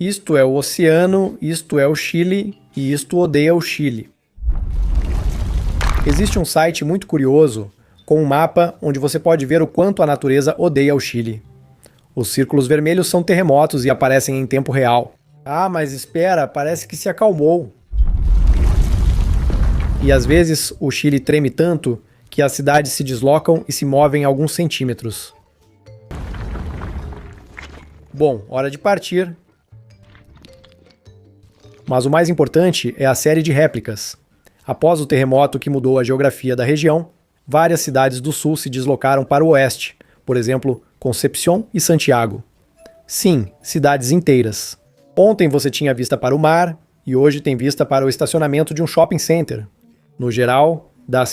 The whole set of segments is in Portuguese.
Isto é o oceano, isto é o Chile e isto odeia o Chile. Existe um site muito curioso com um mapa onde você pode ver o quanto a natureza odeia o Chile. Os círculos vermelhos são terremotos e aparecem em tempo real. Ah, mas espera, parece que se acalmou. E às vezes o Chile treme tanto que as cidades se deslocam e se movem alguns centímetros. Bom, hora de partir. Mas o mais importante é a série de réplicas. Após o terremoto que mudou a geografia da região, várias cidades do sul se deslocaram para o oeste, por exemplo, Concepción e Santiago. Sim, cidades inteiras. Ontem você tinha vista para o mar e hoje tem vista para o estacionamento de um shopping center. No geral, dá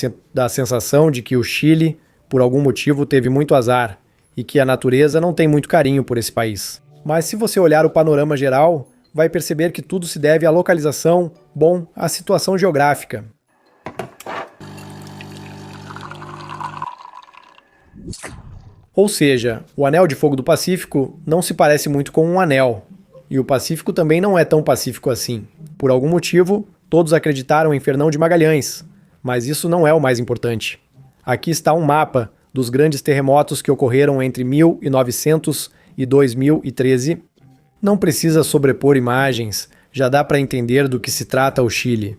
a sensação de que o Chile, por algum motivo, teve muito azar e que a natureza não tem muito carinho por esse país. Mas se você olhar o panorama geral, vai perceber que tudo se deve à localização, à situação geográfica. Ou seja, o Anel de Fogo do Pacífico não se parece muito com um anel, e o Pacífico também não é tão pacífico assim. Por algum motivo, todos acreditaram em Fernão de Magalhães, mas isso não é o mais importante. Aqui está um mapa dos grandes terremotos que ocorreram entre 1900 e 2013. Não precisa sobrepor imagens, já dá para entender do que se trata o Chile.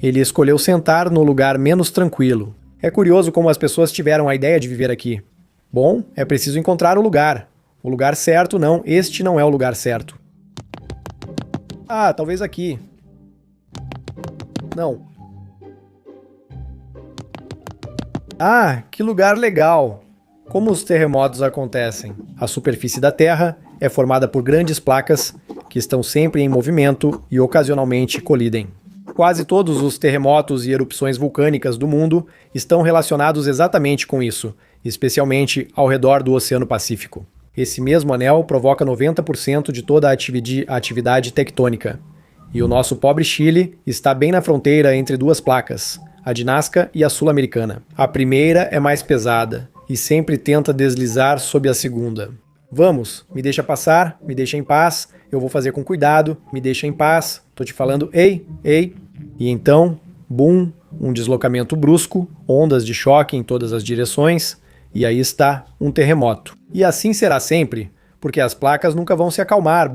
Ele escolheu sentar no lugar menos tranquilo. É curioso como as pessoas tiveram a ideia de viver aqui. Bom, é preciso encontrar o lugar. O lugar certo não, este não é o lugar certo. Ah, talvez aqui. Não. Ah, que lugar legal! Como os terremotos acontecem? A superfície da Terra é formada por grandes placas que estão sempre em movimento e ocasionalmente colidem. Quase todos os terremotos e erupções vulcânicas do mundo estão relacionados exatamente com isso, especialmente ao redor do Oceano Pacífico. Esse mesmo anel provoca 90% de toda a atividade tectônica. E o nosso pobre Chile está bem na fronteira entre duas placas, a de Nazca e a sul-americana. A primeira é mais pesada e sempre tenta deslizar sob a segunda. Vamos, me deixa passar, me deixa em paz, eu vou fazer com cuidado, me deixa em paz, tô te falando, ei, ei. E então, bum, um deslocamento brusco, ondas de choque em todas as direções, e aí está um terremoto. E assim será sempre, porque as placas nunca vão se acalmar,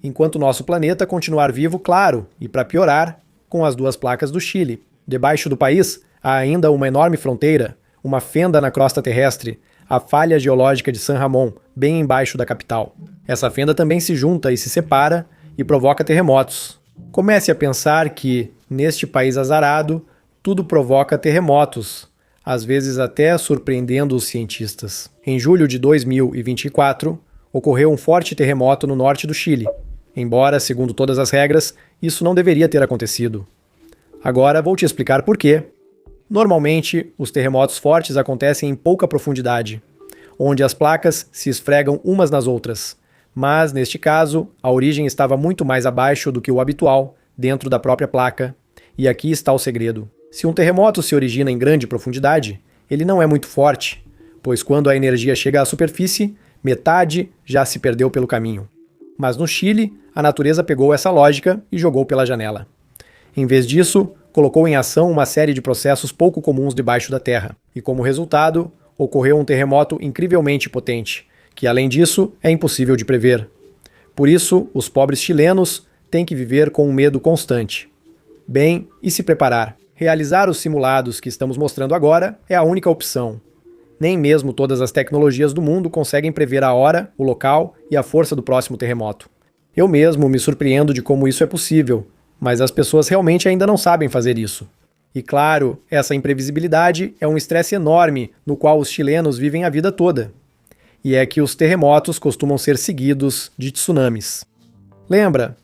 enquanto o nosso planeta continuar vivo, claro, e para piorar, com as duas placas do Chile. Debaixo do país, há ainda uma enorme fronteira, uma fenda na crosta terrestre, a falha geológica de San Ramón, bem embaixo da capital. Essa fenda também se junta e se separa e provoca terremotos. Comece a pensar que, neste país azarado, tudo provoca terremotos, às vezes até surpreendendo os cientistas. Em julho de 2024, ocorreu um forte terremoto no norte do Chile, embora, segundo todas as regras, isso não deveria ter acontecido. Agora vou te explicar por quê. Normalmente, os terremotos fortes acontecem em pouca profundidade, onde as placas se esfregam umas nas outras. Mas, neste caso, a origem estava muito mais abaixo do que o habitual, dentro da própria placa. E aqui está o segredo. Se um terremoto se origina em grande profundidade, ele não é muito forte, pois quando a energia chega à superfície, metade já se perdeu pelo caminho. Mas no Chile, a natureza pegou essa lógica e jogou pela janela. Em vez disso, colocou em ação uma série de processos pouco comuns debaixo da terra. E como resultado, ocorreu um terremoto incrivelmente potente, que além disso é impossível de prever. Por isso, os pobres chilenos têm que viver com um medo constante. Bem, e se preparar. Realizar os simulados que estamos mostrando agora é a única opção. Nem mesmo todas as tecnologias do mundo conseguem prever a hora, o local e a força do próximo terremoto. Eu mesmo me surpreendo de como isso é possível, mas as pessoas realmente ainda não sabem fazer isso. E claro, essa imprevisibilidade é um estresse enorme no qual os chilenos vivem a vida toda. E é que os terremotos costumam ser seguidos de tsunamis. Lembra?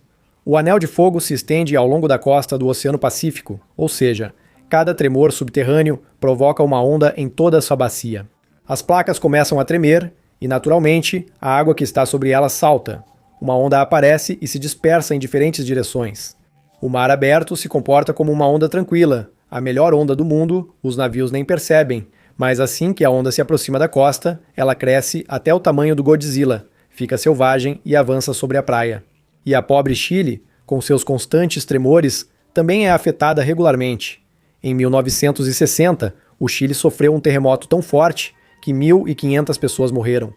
O Anel de Fogo se estende ao longo da costa do Oceano Pacífico, ou seja, cada tremor subterrâneo provoca uma onda em toda a sua bacia. As placas começam a tremer e, naturalmente, a água que está sobre elas salta. Uma onda aparece e se dispersa em diferentes direções. O mar aberto se comporta como uma onda tranquila. A melhor onda do mundo, os navios nem percebem, mas assim que a onda se aproxima da costa, ela cresce até o tamanho do Godzilla, fica selvagem e avança sobre a praia. E a pobre Chile, com seus constantes tremores, também é afetada regularmente. Em 1960, o Chile sofreu um terremoto tão forte que 1.500 pessoas morreram.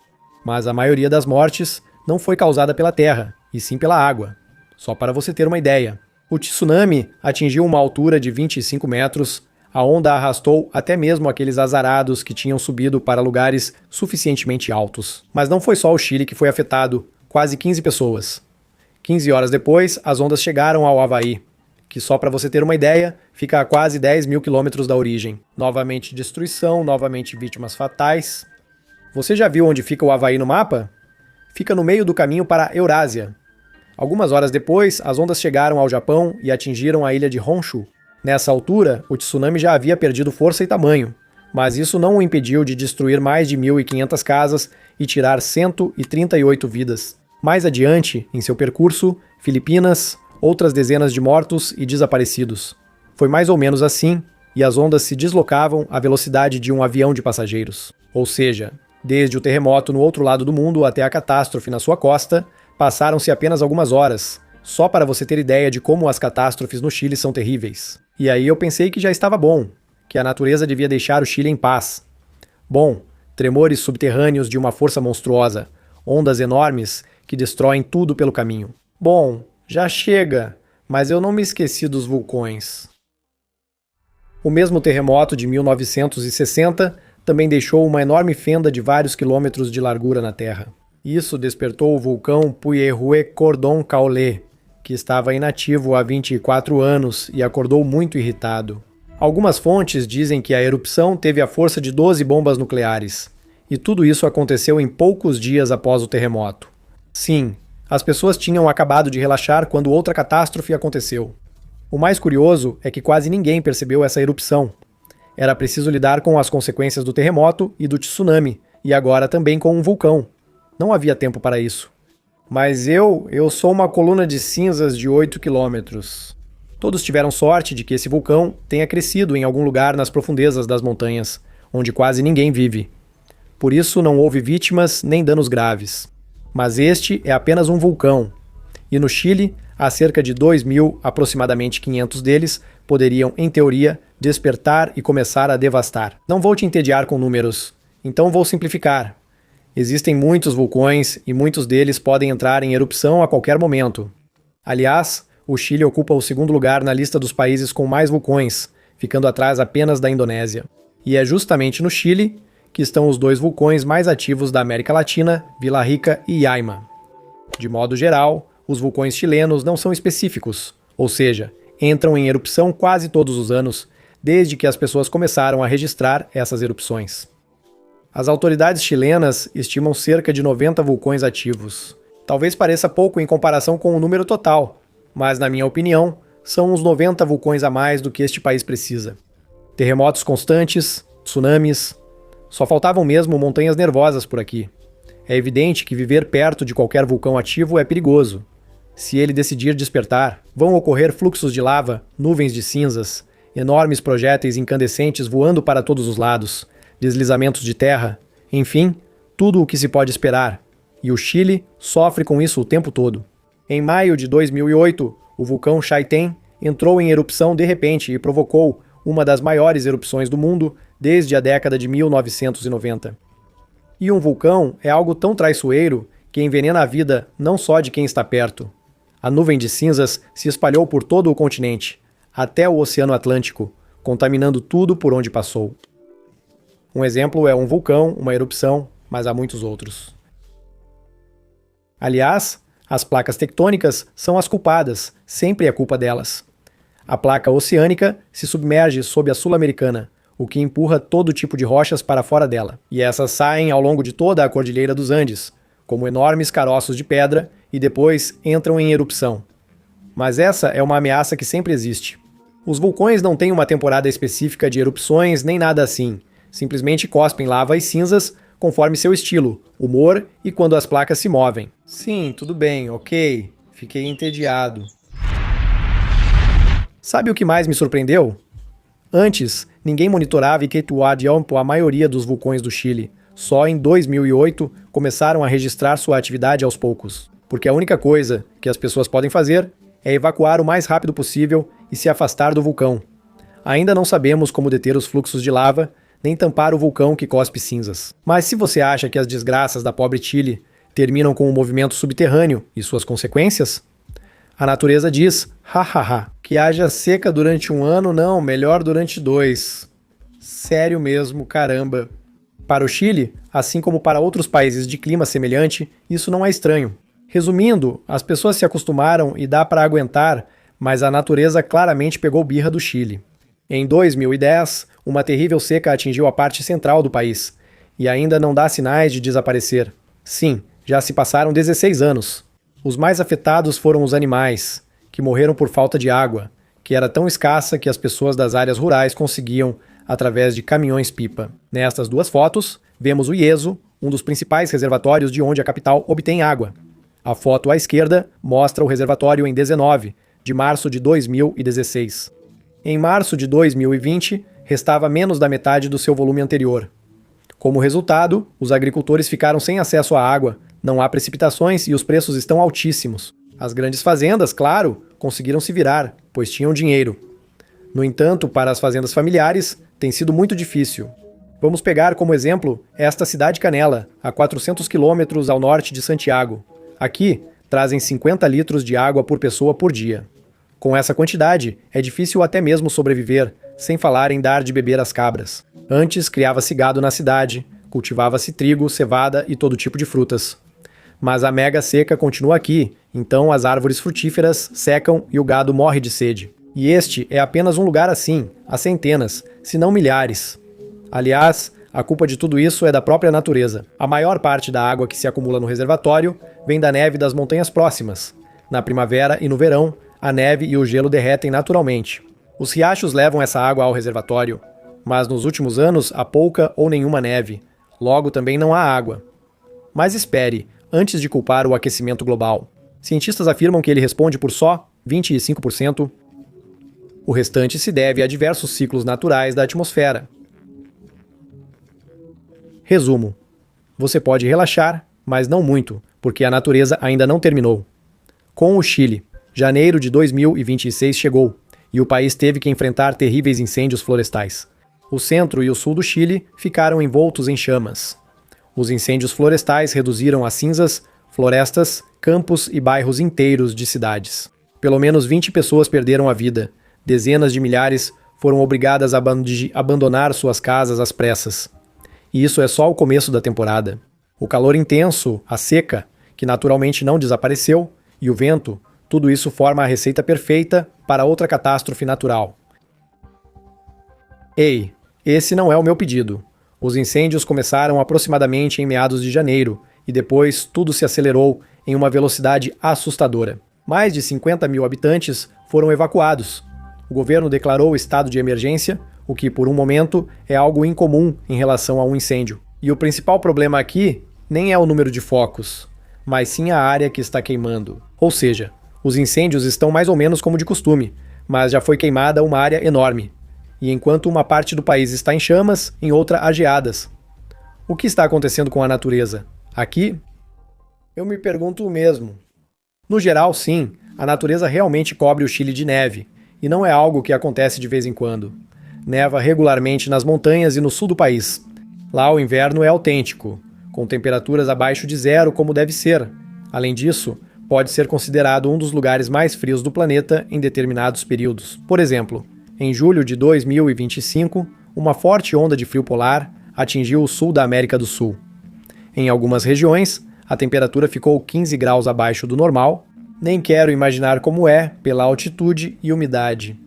Mas a maioria das mortes não foi causada pela terra, e sim pela água. Só para você ter uma ideia. O tsunami atingiu uma altura de 25 metros, a onda arrastou até mesmo aqueles azarados que tinham subido para lugares suficientemente altos. Mas não foi só o Chile que foi afetado, quase 15 pessoas. 15 horas depois, as ondas chegaram ao Havaí, que só para você ter uma ideia, fica a quase 10 mil quilômetros da origem. Novamente destruição, novamente vítimas fatais. Você já viu onde fica o Havaí no mapa? Fica no meio do caminho para a Eurásia. Algumas horas depois, as ondas chegaram ao Japão e atingiram a ilha de Honshu. Nessa altura, o tsunami já havia perdido força e tamanho, mas isso não o impediu de destruir mais de 1.500 casas e tirar 138 vidas. Mais adiante, em seu percurso, Filipinas, outras dezenas de mortos e desaparecidos. Foi mais ou menos assim, e as ondas se deslocavam à velocidade de um avião de passageiros. Ou seja, desde o terremoto no outro lado do mundo até a catástrofe na sua costa, passaram-se apenas algumas horas, só para você ter ideia de como as catástrofes no Chile são terríveis. E aí eu pensei que já estava bom, que a natureza devia deixar o Chile em paz. Bom, tremores subterrâneos de uma força monstruosa, ondas enormes que destroem tudo pelo caminho. Bom, já chega, mas eu não me esqueci dos vulcões. O mesmo terremoto de 1960 também deixou uma enorme fenda de vários quilômetros de largura na Terra. Isso despertou o vulcão Puyehue Cordon Caolé, que estava inativo há 24 anos e acordou muito irritado. Algumas fontes dizem que a erupção teve a força de 12 bombas nucleares, e tudo isso aconteceu em poucos dias após o terremoto. Sim, as pessoas tinham acabado de relaxar quando outra catástrofe aconteceu. O mais curioso é que quase ninguém percebeu essa erupção. Era preciso lidar com as consequências do terremoto e do tsunami, e agora também com um vulcão. Não havia tempo para isso. Mas eu sou uma coluna de cinzas de 8 quilômetros. Todos tiveram sorte de que esse vulcão tenha crescido em algum lugar nas profundezas das montanhas, onde quase ninguém vive. Por isso não houve vítimas nem danos graves. Mas este é apenas um vulcão. E no Chile, há cerca de 2.000, aproximadamente 500 deles, poderiam, em teoria, despertar e começar a devastar. Não vou te entediar com números, então vou simplificar. Existem muitos vulcões e muitos deles podem entrar em erupção a qualquer momento. Aliás, o Chile ocupa o segundo lugar na lista dos países com mais vulcões, ficando atrás apenas da Indonésia. E é justamente no Chile que estão os dois vulcões mais ativos da América Latina, Vila Rica e Yaima. De modo geral, os vulcões chilenos não são específicos, ou seja, entram em erupção quase todos os anos, desde que as pessoas começaram a registrar essas erupções. As autoridades chilenas estimam cerca de 90 vulcões ativos. Talvez pareça pouco em comparação com o número total, mas, na minha opinião, são uns 90 vulcões a mais do que este país precisa. Terremotos constantes, tsunamis. Só faltavam mesmo montanhas nervosas por aqui. É evidente que viver perto de qualquer vulcão ativo é perigoso. Se ele decidir despertar, vão ocorrer fluxos de lava, nuvens de cinzas, enormes projéteis incandescentes voando para todos os lados, deslizamentos de terra, enfim, tudo o que se pode esperar. E o Chile sofre com isso o tempo todo. Em maio de 2008, o vulcão Chaitén entrou em erupção de repente e provocou uma das maiores erupções do mundo desde a década de 1990. E um vulcão é algo tão traiçoeiro que envenena a vida não só de quem está perto. A nuvem de cinzas se espalhou por todo o continente, até o Oceano Atlântico, contaminando tudo por onde passou. Um exemplo é um vulcão, uma erupção, mas há muitos outros. Aliás, as placas tectônicas são as culpadas, sempre é culpa delas. A placa oceânica se submerge sob a sul-americana, o que empurra todo tipo de rochas para fora dela. E essas saem ao longo de toda a Cordilheira dos Andes, como enormes caroços de pedra, e depois entram em erupção. Mas essa é uma ameaça que sempre existe. Os vulcões não têm uma temporada específica de erupções nem nada assim. Simplesmente cospem lava e cinzas conforme seu estilo, humor e quando as placas se movem. Sim, tudo bem, ok. Fiquei entediado. Sabe o que mais me surpreendeu? Antes, ninguém monitorava e queituava a maioria dos vulcões do Chile. Só em 2008 começaram a registrar sua atividade aos poucos. porque a única coisa que as pessoas podem fazer é evacuar o mais rápido possível e se afastar do vulcão. Ainda não sabemos como deter os fluxos de lava, nem tampar o vulcão que cospe cinzas. Mas se você acha que as desgraças da pobre Chile terminam com o movimento subterrâneo e suas consequências, a natureza diz, hahaha, que haja seca durante 1 ano, não, melhor durante 2. Sério mesmo, caramba. Para o Chile, assim como para outros países de clima semelhante, isso não é estranho. Resumindo, as pessoas se acostumaram e dá para aguentar, mas a natureza claramente pegou birra do Chile. Em 2010, uma terrível seca atingiu a parte central do país, e ainda não dá sinais de desaparecer. Sim, já se passaram 16 anos. Os mais afetados foram os animais, que morreram por falta de água, que era tão escassa que as pessoas das áreas rurais conseguiam através de caminhões-pipa. Nestas 2 fotos, vemos o Ieso, um dos principais reservatórios de onde a capital obtém água. A foto à esquerda mostra o reservatório em 19 de março de 2016. Em março de 2020, restava menos da metade do seu volume anterior. Como resultado, os agricultores ficaram sem acesso à água, não há precipitações e os preços estão altíssimos. As grandes fazendas, claro, conseguiram se virar, pois tinham dinheiro. No entanto, para as fazendas familiares, tem sido muito difícil. Vamos pegar como exemplo esta cidade Canela, a 400 quilômetros ao norte de Santiago. Aqui, trazem 50 litros de água por pessoa por dia. Com essa quantidade, é difícil até mesmo sobreviver, sem falar em dar de beber às cabras. Antes, criava-se gado na cidade, cultivava-se trigo, cevada e todo tipo de frutas. Mas a mega seca continua aqui, então as árvores frutíferas secam e o gado morre de sede. E este é apenas um lugar assim, há centenas, se não milhares. Aliás, a culpa de tudo isso é da própria natureza. A maior parte da água que se acumula no reservatório vem da neve das montanhas próximas. Na primavera e no verão, a neve e o gelo derretem naturalmente. Os riachos levam essa água ao reservatório, mas nos últimos anos há pouca ou nenhuma neve. Logo também não há água. Mas espere, antes de culpar o aquecimento global. Cientistas afirmam que ele responde por só 25%. O restante se deve a diversos ciclos naturais da atmosfera. Resumo. Você pode relaxar, mas não muito, porque a natureza ainda não terminou. Com o Chile, janeiro de 2026 chegou, e o país teve que enfrentar terríveis incêndios florestais. O centro e o sul do Chile ficaram envoltos em chamas. Os incêndios florestais reduziram a cinzas florestas, campos e bairros inteiros de cidades. Pelo menos 20 pessoas perderam a vida. Dezenas de milhares foram obrigadas a abandonar suas casas às pressas. E isso é só o começo da temporada. O calor intenso, a seca, que naturalmente não desapareceu, e o vento, tudo isso forma a receita perfeita para outra catástrofe natural. Ei, esse não é o meu pedido. Os incêndios começaram aproximadamente em meados de janeiro, e depois tudo se acelerou em uma velocidade assustadora. Mais de 50 mil habitantes foram evacuados. O governo declarou estado de emergência, o que por um momento é algo incomum em relação a um incêndio. E o principal problema aqui nem é o número de focos, mas sim a área que está queimando. Ou seja, os incêndios estão mais ou menos como de costume, mas já foi queimada uma área enorme. E enquanto uma parte do país está em chamas, em outra há geadas. O que está acontecendo com a natureza? Aqui? Eu me pergunto o mesmo. No geral, sim, a natureza realmente cobre o Chile de neve, e não é algo que acontece de vez em quando. Neva regularmente nas montanhas e no sul do país. Lá o inverno é autêntico, com temperaturas abaixo de zero como deve ser. Além disso, pode ser considerado um dos lugares mais frios do planeta em determinados períodos. Por exemplo, em julho de 2025, uma forte onda de frio polar atingiu o sul da América do Sul. Em algumas regiões, a temperatura ficou 15 graus abaixo do normal. Nem quero imaginar como é pela altitude e umidade.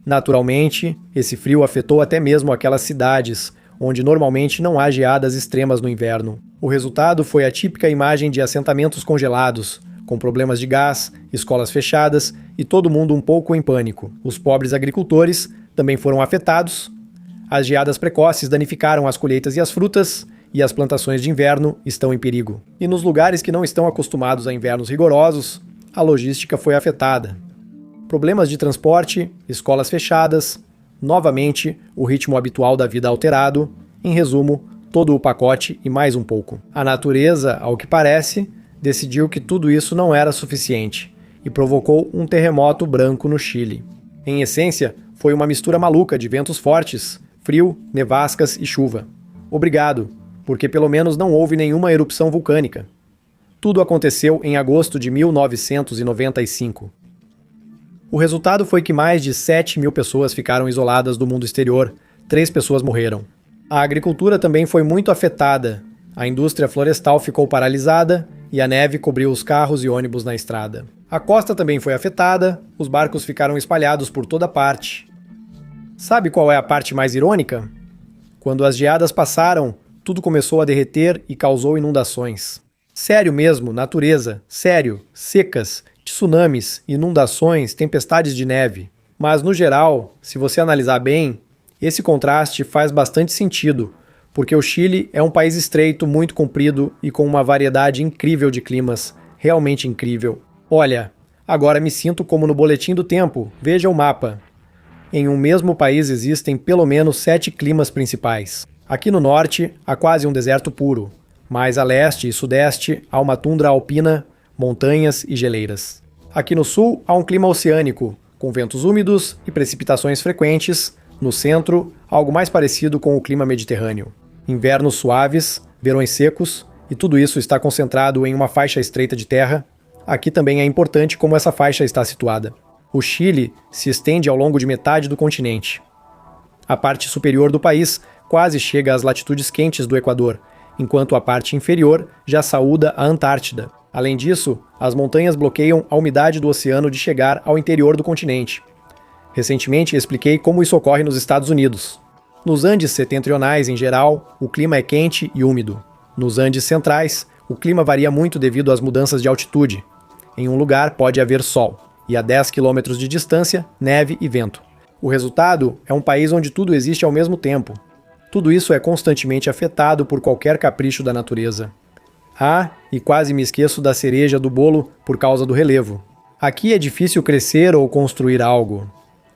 Naturalmente, esse frio afetou até mesmo aquelas cidades onde normalmente não há geadas extremas no inverno. O resultado foi a típica imagem de assentamentos congelados, com problemas de gás, escolas fechadas e todo mundo um pouco em pânico. Os pobres agricultores também foram afetados. As geadas precoces danificaram as colheitas e as frutas, e as plantações de inverno estão em perigo. E nos lugares que não estão acostumados a invernos rigorosos, a logística foi afetada. Problemas de transporte, escolas fechadas, novamente o ritmo habitual da vida alterado, em resumo, todo o pacote e mais um pouco. A natureza, ao que parece, decidiu que tudo isso não era suficiente e provocou um terremoto branco no Chile. Em essência, foi uma mistura maluca de ventos fortes, frio, nevascas e chuva. Obrigado, porque pelo menos não houve nenhuma erupção vulcânica. Tudo aconteceu em agosto de 1995. O resultado foi que mais de 7.000 pessoas ficaram isoladas do mundo exterior, 3 pessoas morreram. A agricultura também foi muito afetada, a indústria florestal ficou paralisada e a neve cobriu os carros e ônibus na estrada. A costa também foi afetada, os barcos ficaram espalhados por toda parte. Sabe qual é a parte mais irônica? Quando as geadas passaram, tudo começou a derreter e causou inundações. Sério mesmo, natureza, sério, secas, tsunamis, inundações, tempestades de neve. Mas no geral, se você analisar bem, esse contraste faz bastante sentido, porque o Chile é um país estreito, muito comprido e com uma variedade incrível de climas, realmente incrível. Olha, agora me sinto como no Boletim do Tempo, veja o mapa. Em um mesmo país existem pelo menos 7 climas principais. Aqui no norte, há quase um deserto puro, mas a leste e sudeste há uma tundra alpina, montanhas e geleiras. Aqui no sul, há um clima oceânico, com ventos úmidos e precipitações frequentes. No centro, algo mais parecido com o clima mediterrâneo. Invernos suaves, verões secos, e tudo isso está concentrado em uma faixa estreita de terra. Aqui também é importante como essa faixa está situada. O Chile se estende ao longo de metade do continente. A parte superior do país quase chega às latitudes quentes do Equador, enquanto a parte inferior já saúda a Antártida. Além disso, as montanhas bloqueiam a umidade do oceano de chegar ao interior do continente. Recentemente expliquei como isso ocorre nos Estados Unidos. Nos Andes setentrionais, em geral, o clima é quente e úmido. Nos Andes centrais, o clima varia muito devido às mudanças de altitude. Em um lugar pode haver sol, e a 10 km de distância, neve e vento. O resultado é um país onde tudo existe ao mesmo tempo. Tudo isso é constantemente afetado por qualquer capricho da natureza. Ah, e quase me esqueço da cereja do bolo por causa do relevo. Aqui é difícil crescer ou construir algo.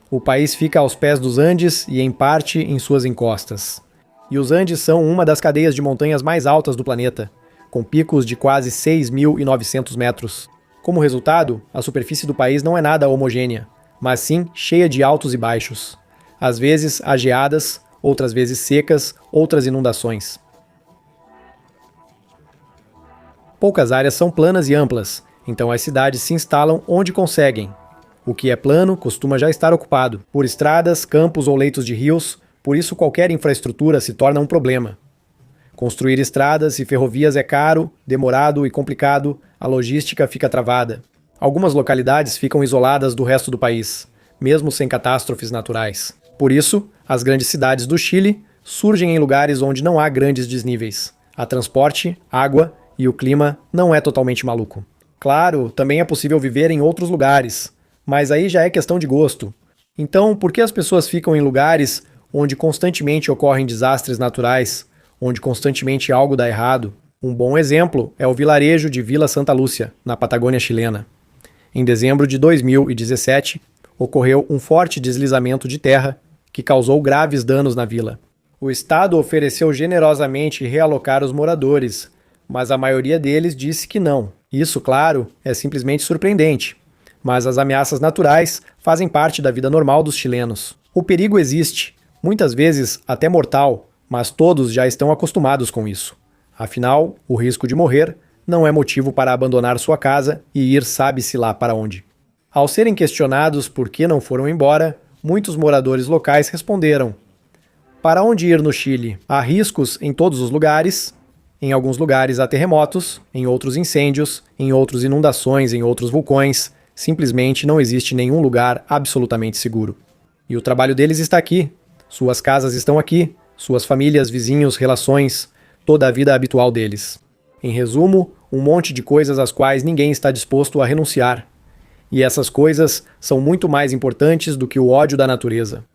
O país fica aos pés dos Andes e, em parte, em suas encostas. E os Andes são uma das cadeias de montanhas mais altas do planeta, com picos de quase 6.900 metros. Como resultado, a superfície do país não é nada homogênea, mas sim cheia de altos e baixos. Às vezes há geadas, outras vezes secas, outras inundações. Poucas áreas são planas e amplas, então as cidades se instalam onde conseguem. O que é plano costuma já estar ocupado por estradas, campos ou leitos de rios, por isso qualquer infraestrutura se torna um problema. Construir estradas e ferrovias é caro, demorado e complicado, a logística fica travada. Algumas localidades ficam isoladas do resto do país, mesmo sem catástrofes naturais. Por isso, as grandes cidades do Chile surgem em lugares onde não há grandes desníveis. Há transporte, água e o clima não é totalmente maluco. Claro, também é possível viver em outros lugares, mas aí já é questão de gosto. Então, por que as pessoas ficam em lugares onde constantemente ocorrem desastres naturais, onde constantemente algo dá errado? Um bom exemplo é o vilarejo de Vila Santa Lúcia, na Patagônia chilena. Em dezembro de 2017, ocorreu um forte deslizamento de terra que causou graves danos na vila. O Estado ofereceu generosamente realocar os moradores, mas a maioria deles disse que não. Isso, claro, é simplesmente surpreendente. Mas as ameaças naturais fazem parte da vida normal dos chilenos. O perigo existe, muitas vezes até mortal, mas todos já estão acostumados com isso. Afinal, o risco de morrer não é motivo para abandonar sua casa e ir sabe-se lá para onde. Ao serem questionados por que não foram embora, muitos moradores locais responderam: para onde ir no Chile? Há riscos em todos os lugares. Em alguns lugares há terremotos, em outros incêndios, em outros inundações, em outros vulcões. Simplesmente não existe nenhum lugar absolutamente seguro. E o trabalho deles está aqui. Suas casas estão aqui. Suas famílias, vizinhos, relações, toda a vida habitual deles. Em resumo, um monte de coisas às quais ninguém está disposto a renunciar. E essas coisas são muito mais importantes do que o ódio da natureza.